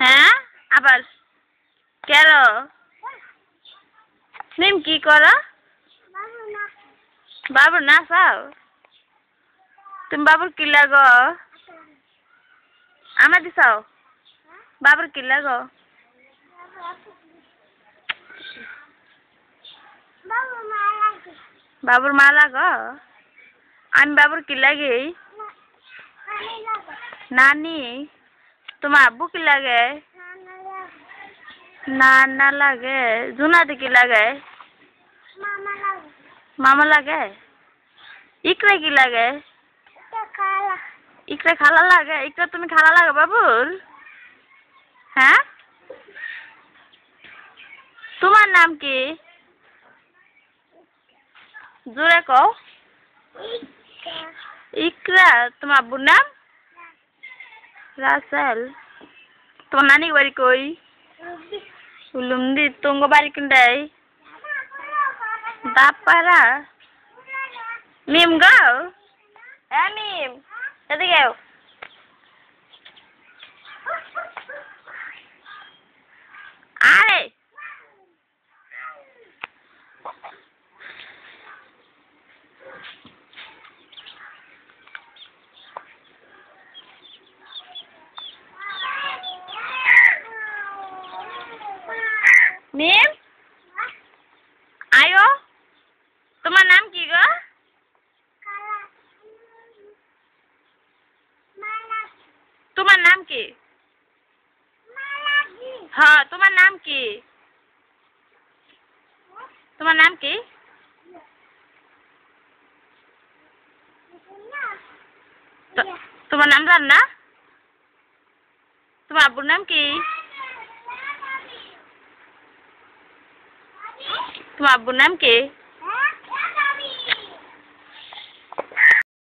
হ্যাঁ আবার কেন নিম কি করো বাবুর নাচাও তুমি বাবুর কি লাগো আমার দিছাও বাবুর কি লাগো বাবুর মা লাগো আমি বাবুর কি লাগে नानी तुम अब्बू की लगे नाना लगे जुना की लगे मामा लगे इकरे की लगे इकरे खाला लगे इकरे तुम्हें खाला लगे बाबूर हैं तुम्हार नाम की जोरे को इकरा तुम अब्बू नाम रासेल तुम नानी की बारी कोई उलुमदी तुमको बारी किंडे दापरा मीम गो ए मीम यदि गयो आरे मीम आयो तुम्हार नाम की गो तुम्हार नाम की हाँ तुम्हार नाम की तुम्हार नाम की तुम्हार नाम जानना तुम्हार अब्बुर नाम की तुम्हार अब्बुर नाम की